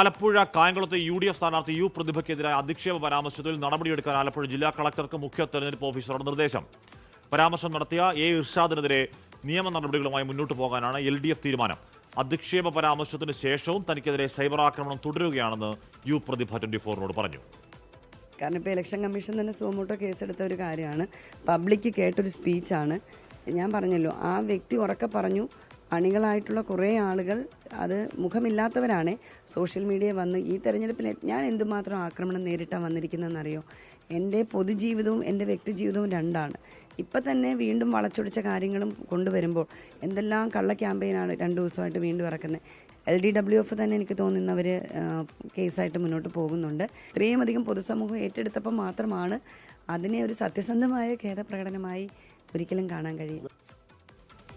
Alappuzha കായംകുളത്തെ UDF സ്ഥാനാർത്ഥി U പ്രതിഭയ്ക്കെതിരായ അധിക്ഷേപ പരാമർശത്തിൽ നടപടിയെടുക്കാൻ ആലപ്പുഴ ജില്ലാ കളക്ടർക്ക് മുഖ്യ തെരഞ്ഞെടുപ്പ് ഓഫീസറുടെ നിർദ്ദേശം. പരാമർശം നടത്തിയ ഇർഷാദിനെതിരെ നിയമ നടപടികളുമായി മുന്നോട്ട് പോകാനാണ് LDF തീരുമാനം. അധിക്ഷേപ പരാമർശത്തിന് ശേഷവും തനിക്കെതിരെ സൈബർ ആക്രമണം തുടരുകയാണെന്ന് യു പ്രതിഭ 24നോട് പറഞ്ഞു. കാരണം ഇപ്പോൾ ഇലക്ഷൻ കമ്മീഷൻ തന്നെ സുമോട്ടോ കേസെടുത്ത ഒരു കാര്യമാണ്. പബ്ലിക്ക് കേട്ടൊരു സ്പീച്ചാണ്. ഞാൻ പറഞ്ഞല്ലോ, ആ വ്യക്തി ഉറക്കെ പറഞ്ഞു, അണികളായിട്ടുള്ള കുറേ ആളുകൾ അത് മുഖമില്ലാത്തവരാണ് സോഷ്യൽ മീഡിയ വന്ന് ഈ തെരഞ്ഞെടുപ്പിൽ ഞാൻ എന്തുമാത്രം ആക്രമണം നേരിട്ടാണ് വന്നിരിക്കുന്നതെന്നറിയോ. എൻ്റെ പൊതുജീവിതവും എൻ്റെ വ്യക്തി ജീവിതവും രണ്ടാണ്. ഇപ്പം തന്നെ വീണ്ടും വളച്ചൊടിച്ച കാര്യങ്ങളും കൊണ്ടുവരുമ്പോൾ എന്തെല്ലാം കള്ള ക്യാമ്പയിനാണ് 2 ദിവസമായിട്ട് വീണ്ടും ഇറക്കുന്നത്. LDWF തന്നെ എനിക്ക് തോന്നുന്നവർ കേസായിട്ട് മുന്നോട്ട് പോകുന്നുണ്ട്. ഇത്രയും അധികം പൊതുസമൂഹം ഏറ്റെടുത്തപ്പോൾ മാത്രമാണ് അതിനെ ഒരു സത്യസന്ധമായ ഖേദപ്രകടനമായി ഒരിക്കലും കാണാൻ കഴിയും.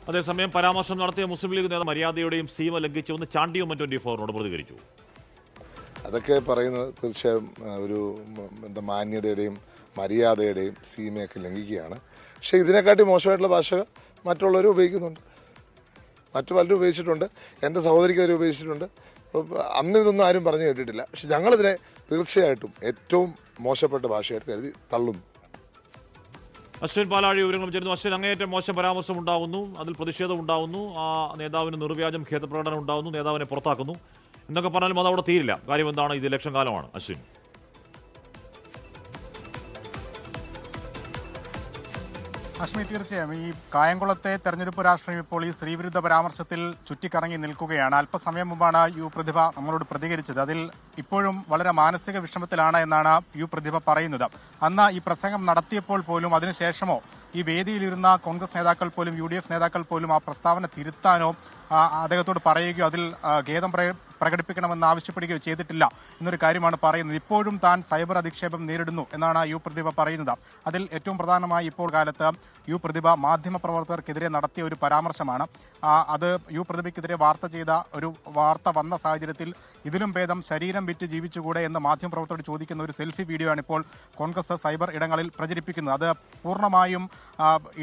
അതേസമയം പരാമർശം നടത്തിയ മുസ്ലിം ലീഗ് നേതാവ് മര്യാദയുടെയും സീമ ലംഘിച്ചുവെന്ന് ചാണ്ടിയുമ്മൻ 24നോട് പ്രതികരിച്ചു. അതൊക്കെ പറയുന്നത് തീർച്ചയായും ഒരു മാന്യതയുടെയും മര്യാദയുടെയും സീമയൊക്കെ ലംഘിക്കുകയാണ്. പക്ഷേ ഇതിനെക്കാട്ടി മോശമായിട്ടുള്ള ഭാഷ മറ്റുള്ളവർ ഉപയോഗിക്കുന്നുണ്ട്, മറ്റു പലരും ഉപയോഗിച്ചിട്ടുണ്ട്, എൻ്റെ സഹോദരിക്കെതിരെ ഉപയോഗിച്ചിട്ടുണ്ട്. അന്ന് ഇതൊന്നും ആരും പറഞ്ഞു കേട്ടിട്ടില്ല. പക്ഷെ ഞങ്ങളിതിനെ തീർച്ചയായിട്ടും ഏറ്റവും മോശപ്പെട്ട ഭാഷയായിട്ട് കരുതി തള്ളുന്നു. അശ്വിൻ പാലാഴി വിവരങ്ങളും ചേരുന്നു. അശ്വിൻ, അങ്ങേയറ്റം മോശം പരാമർശം ഉണ്ടാവുന്നു, അതിൽ പ്രതിഷേധം ഉണ്ടാവുന്നു, ആ നേതാവിന് നിർവ്യാജം ഖേദപ്രകടനം ഉണ്ടാവുന്നു, നേതാവിനെ പുറത്താക്കുന്നു എന്നൊക്കെ പറഞ്ഞാലും അത് അവിടെ തീരില്ല. കാര്യം എന്താണ്? ഇത് ഇലക്ഷൻ കാലമാണ്. അശ്വിൻ, അശ്മി, തീർച്ചയായും ഈ കായംകുളത്തെ തെരഞ്ഞെടുപ്പ് രാഷ്ട്രീയം ഇപ്പോൾ ഈ സ്ത്രീവിരുദ്ധ പരാമർശത്തിൽ ചുറ്റിക്കറങ്ങി നിൽക്കുകയാണ്. അല്പസമയം മുമ്പാണ് യു പ്രതിഭ നമ്മളോട് പ്രതികരിച്ചത്. അതിൽ ഇപ്പോഴും വളരെ മാനസിക വിഷമത്തിലാണ് എന്നാണ് യു പ്രതിഭ പറയുന്നത്. അന്ന് ഈ പ്രസംഗം നടത്തിയപ്പോൾ പോലും അതിനുശേഷമോ ഈ വേദിയിലിരുന്ന കോൺഗ്രസ് നേതാക്കൾ പോലും UDF നേതാക്കൾ പോലും ആ പ്രസ്താവന തിരുത്താനോ അദ്ദേഹത്തോട് പറയുകയോ അതിൽ ഖേദം പ്രകടിപ്പിക്കണമെന്ന് ആവശ്യപ്പെടുകയോ ചെയ്തിട്ടില്ല എന്നൊരു കാര്യമാണ് പറയുന്നത്. ഇപ്പോഴും താൻ സൈബർ അധിക്ഷേപം നേരിടുന്നു എന്നാണ് യു പ്രതിഭ പറയുന്നത്. അതിൽ ഏറ്റവും പ്രധാനമായി ഇപ്പോൾ കാലത്ത് യു പ്രതിഭ മാധ്യമപ്രവർത്തകർക്കെതിരെ നടത്തിയ ഒരു പരാമർശമാണ്. അത് യു പ്രതിഭയ്ക്കെതിരെ വാർത്ത വന്ന സാഹചര്യത്തിൽ ഇതിലും ഭേദം ശരീരം വിറ്റ് ജീവിച്ചുകൂടെ എന്ന് മാധ്യമപ്രവർത്തകരോട് ചോദിക്കുന്ന ഒരു സെൽഫി വീഡിയോ ആണ് ഇപ്പോൾ കോൺഗ്രസ് സൈബർ ഇടങ്ങളിൽ പ്രചരിപ്പിക്കുന്നത്. അത് പൂർണ്ണമായും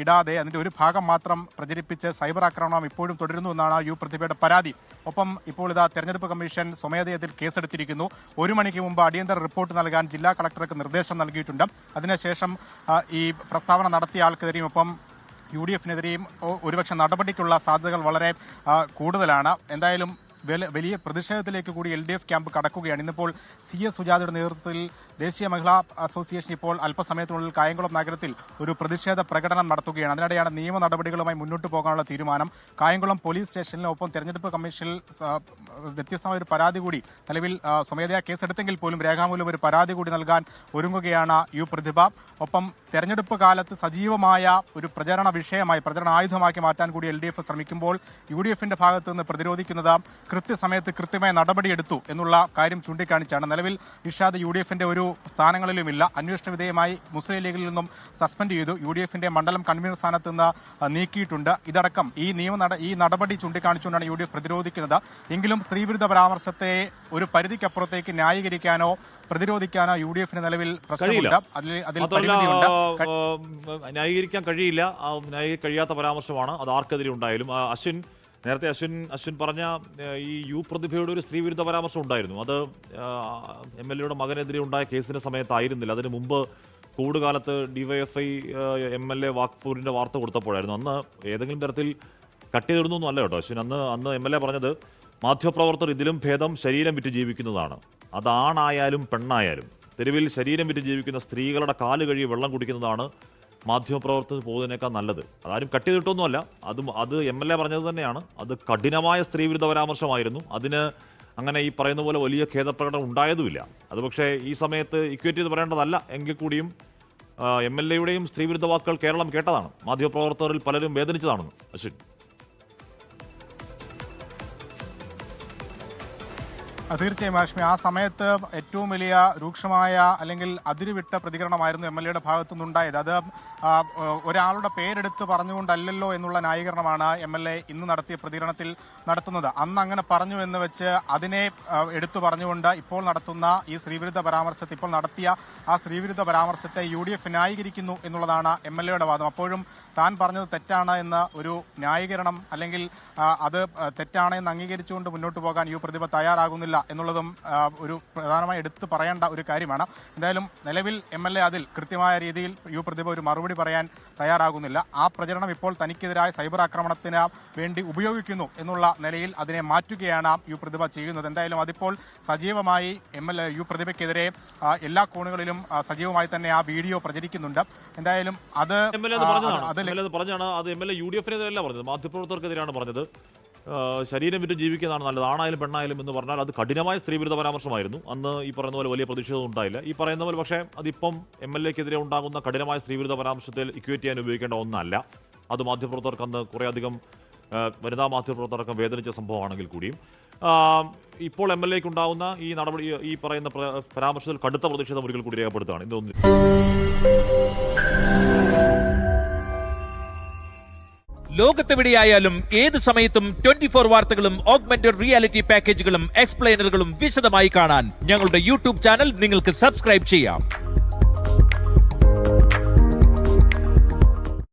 ഇടാതെ അതിന്റെ ഒരു ഭാഗം മാത്രം പ്രചരിപ്പിച്ച് സൈബർ ആക്രമണം ഇപ്പോഴും തുടരുന്നു എന്നാണ് യു പ്രതിഭയുടെ പരാതി. ഒപ്പം ഇപ്പോൾ ഇതാ തെരഞ്ഞെടുപ്പ് കമ്മീഷൻ സ്വമേധയത്തിൽ കേസെടുത്തിരിക്കുന്നു. 1 മണിക്ക് മുമ്പ് അടിയന്തര റിപ്പോർട്ട് നൽകാൻ ജില്ലാ കളക്ടർക്ക് നിർദ്ദേശം നൽകിയിട്ടുണ്ട്. അതിനുശേഷം ഈ പ്രസ്താവന നടത്തിയ ആൾക്കെതിരെയും ഒപ്പം UDF-നെതിരെയും ഒരുപക്ഷെ നടപടിക്കുള്ള സാധ്യതകൾ വളരെ കൂടുതലാണ്. എന്തായാലും വലിയ പ്രതിഷേധത്തിലേക്ക് കൂടി LDF ക്യാമ്പ് കടക്കുകയാണ്. ഇന്നിപ്പോൾ CS സുജാതയുടെ നേതൃത്വത്തിൽ ദേശീയ മഹിളാ അസോസിയേഷൻ ഇപ്പോൾ അല്പസമയത്തിനുള്ളിൽ കായംകുളം നഗരത്തിൽ ഒരു പ്രതിഷേധ പ്രകടനം നടത്തുകയാണ്. അതിനിടെയാണ് നിയമ നടപടികളുമായി മുന്നോട്ട് പോകാനുള്ള തീരുമാനം. കായംകുളം പോലീസ് സ്റ്റേഷനിലൊപ്പം തെരഞ്ഞെടുപ്പ് കമ്മീഷനിൽ വ്യത്യസ്തമായ ഒരു പരാതി കൂടി നിലവിൽ സ്വമേധയാ കേസെടുത്തെങ്കിൽ പോലും രേഖാമൂലം ഒരു പരാതി കൂടി നൽകാൻ ഒരുങ്ങുകയാണ് യു പ്രതിഭ. ഒപ്പം തെരഞ്ഞെടുപ്പ് കാലത്ത് സജീവമായ ഒരു പ്രചരണ വിഷയമായി, പ്രചരണ ആയുധമാക്കി മാറ്റാൻ കൂടി LDF ശ്രമിക്കുമ്പോൾ UDF-ന്റെ ഭാഗത്ത് നിന്ന് പ്രതിരോധിക്കുന്നത് കൃത്യസമയത്ത് കൃത്യമായ നടപടിയെടുത്തു എന്നുള്ള കാര്യം ചൂണ്ടിക്കാണിച്ചാണ്. നിലവിൽ ഇർഷാദ് UDF-ന്റെ ഒരു സ്ഥാനങ്ങളിലുമില്ല. അന്വേഷണ വിധേയമായി മുസ്ലിം ലീഗിൽ നിന്നും സസ്പെൻഡ് ചെയ്തു. UDF-ന്റെ മണ്ഡലം കൺവീനർ സ്ഥാനത്ത് നിന്ന് നീക്കിയിട്ടുണ്ട്. ഇതടക്കം ഈ നടപടി ചൂണ്ടിക്കാണിച്ചുകൊണ്ടാണ് UDF പ്രതിരോധിക്കുന്നത്. എങ്കിലും സ്ത്രീവിരുദ്ധ പരാമർശത്തെ ഒരു പരിധിക്കപ്പുറത്തേക്ക് ന്യായീകരിക്കാനോ പ്രതിരോധിക്കാനോ UDF-ന് നിലവിൽ പ്രശ്നമില്ല. അതിൽ പരിമിതിയുണ്ട്. ന്യായീകരിക്കാൻ കഴിയില്ല. കഴിയാത്ത പരാമർശമാണ് അത് ആർക്കെതിരെ ഉണ്ടായാലും. നേരത്തെ അശ്വിൻ പറഞ്ഞ ഈ യു പ്രതിഭയുടെ ഒരു സ്ത്രീവിരുദ്ധ പരാമർശം ഉണ്ടായിരുന്നു. അത് MLA-യുടെ മകനെതിരെ ഉണ്ടായ കേസിന്റെ സമയത്തായിരുന്നില്ല. അതിന് മുമ്പ് കൂടുകാലത്ത് DYFI MLA വാക്പൂരിന്റെ വാർത്ത കൊടുത്തപ്പോഴായിരുന്നു. അന്ന് ഏതെങ്കിലും തരത്തിൽ കട്ട് ചെയ്തിടുന്നൊന്നും അല്ല കേട്ടോ അശ്വിൻ. അന്ന് MLA പറഞ്ഞത് മാധ്യമപ്രവർത്തകർ ഇതിലും ഭേദം ശരീരം വിറ്റ് ജീവിക്കുന്നതാണ്. അതാണായാലും പെണ്ണായാലും തെരുവിൽ ശരീരം വിറ്റ് ജീവിക്കുന്ന സ്ത്രീകളുടെ കാല് കഴുകി വെള്ളം കുടിക്കുന്നതാണ് മാധ്യമപ്രവർത്തകർ പോകുന്നതിനേക്കാൾ നല്ലത്. അതാരും കട്ട് ചെയ്തിട്ടൊന്നുമല്ല. അത് MLA പറഞ്ഞത് തന്നെയാണ്. അത് കഠിനമായ സ്ത്രീവിരുദ്ധ പരാമർശമായിരുന്നു. അതിന് അങ്ങനെ ഈ പറയുന്ന പോലെ വലിയ ഖേദപ്രകടനം ഉണ്ടായതുമില്ല. അത് പക്ഷേ ഈ സമയത്ത് ഇക്വേറ്റ് ചെയ്ത് പറയേണ്ടതല്ല എങ്കിൽ കൂടിയും MLA-യുടെയും സ്ത്രീവിരുദ്ധ വാക്കുകൾ കേരളം കേട്ടതാണ്. മാധ്യമപ്രവർത്തകരിൽ പലരും വേദനിച്ചതാണെന്ന് അശ്വിൻ. തീർച്ചയായും ആഷ്മി, ആ സമയത്ത് ഏറ്റവും വലിയ രൂക്ഷമായ അല്ലെങ്കിൽ അതിരുവിട്ട പ്രതികരണമായിരുന്നു MLA-യുടെ ഭാഗത്തു നിന്നുണ്ടായത്. അത് ഒരാളുടെ പേരെടുത്ത് പറഞ്ഞുകൊണ്ടല്ലല്ലോ എന്നുള്ള ന്യായീകരണമാണ് MLA ഇന്ന് നടത്തിയ പ്രതികരണത്തിൽ നടത്തുന്നത്. അന്ന് അങ്ങനെ പറഞ്ഞു എന്ന് വെച്ച് അതിനെ എടുത്തു പറഞ്ഞുകൊണ്ട് ഇപ്പോൾ നടത്തുന്ന ഈ സ്ത്രീവിരുദ്ധ പരാമർശത്തെ, ഇപ്പോൾ നടത്തിയ ആ സ്ത്രീവിരുദ്ധ പരാമർശത്തെ UDF ന്യായീകരിക്കുന്നു എന്നുള്ളതാണ് MLA-യുടെ വാദം. അപ്പോഴും താൻ പറഞ്ഞത് തെറ്റാണ് എന്ന ഒരു ന്യായീകരണം അല്ലെങ്കിൽ അത് തെറ്റാണ് എന്ന് അംഗീകരിച്ചുകൊണ്ട് മുന്നോട്ട് പോകാൻ യു പ്രതിഭ തയ്യാറാകുന്നില്ല എന്നുള്ളതും ഒരു പ്രധാനമായി എടുത്തു പറയേണ്ട ഒരു കാര്യമാണ്. എന്തായാലും നിലവിൽ MLA അതിൽ കൃത്യമായ രീതിയിൽ യു പ്രതിഭ ഒരു മറുപടി പറയാൻ തയ്യാറാകുന്നില്ല. ആ പ്രചരണം ഇപ്പോൾ തനിക്കെതിരായ സൈബർ ആക്രമണത്തിന് വേണ്ടി ഉപയോഗിക്കുന്നു എന്നുള്ള നിലയിൽ അതിനെ മാറ്റുകയാണ് യു പ്രതിഭ ചെയ്യുന്നത്. എന്തായാലും അതിപ്പോൾ സജീവമായി യു പ്രതിഭയ്ക്കെതിരെ എല്ലാ കോണുകളിലും സജീവമായി തന്നെ ആ വീഡിയോ പ്രചരിക്കുന്നുണ്ട്. എന്തായാലും അത് പറഞ്ഞാണ് അത് MLA UDF നെതിരെയല്ല പറഞ്ഞത്, മാധ്യമപ്രവർത്തകർക്കെതിരെയാണ് പറഞ്ഞത്. ശരീരം വിറ്റ് ജീവിക്കുന്നതാണ് നല്ലത്, ആണായാലും പെണ്ണായാലും എന്ന് പറഞ്ഞാൽ അത് കഠിനമായ സ്ത്രീവിരുദ്ധ പരാമർശമായിരുന്നു. അന്ന് ഈ പറയുന്ന പോലെ വലിയ പ്രതിഷേധം ഉണ്ടായില്ല. ഈ പറയുന്ന പോലെ പക്ഷേ അതിപ്പം MLAക്കെതിരെ ഉണ്ടാകുന്ന കഠിനമായ സ്ത്രീവിരുദ്ധ പരാമർശത്തിൽ ഇക്വേറ്റ് ചെയ്യാൻ ഉപയോഗിക്കേണ്ട ഒന്നല്ല. അത് മാധ്യമപ്രവർത്തകർക്ക് അന്ന് കുറേയധികം വനിതാ മാധ്യമപ്രവർത്തകർക്ക് വേദനിച്ച സംഭവമാണെങ്കിൽ കൂടിയും ഇപ്പോൾ MLAക്ക് ഉണ്ടാകുന്ന ഈ നടപടി, ഈ പറയുന്ന പരാമർശത്തിൽ കടുത്ത പ്രതിഷേധം ഒരിക്കൽ കൂടി രേഖപ്പെടുത്തുകയാണ്. ഇതൊന്നും ലോകത്തെവിടെയായാലും ഏത് സമയത്തും 24 വാർത്തകളും ഓഗ്മെന്റഡ് റിയാലിറ്റി പാക്കേജുകളും എക്സ്പ്ലെയിനറുകളും വിശദമായി കാണാൻ ഞങ്ങളുടെ യൂട്യൂബ് ചാനൽ നിങ്ങൾക്ക് സബ്സ്ക്രൈബ് ചെയ്യാം.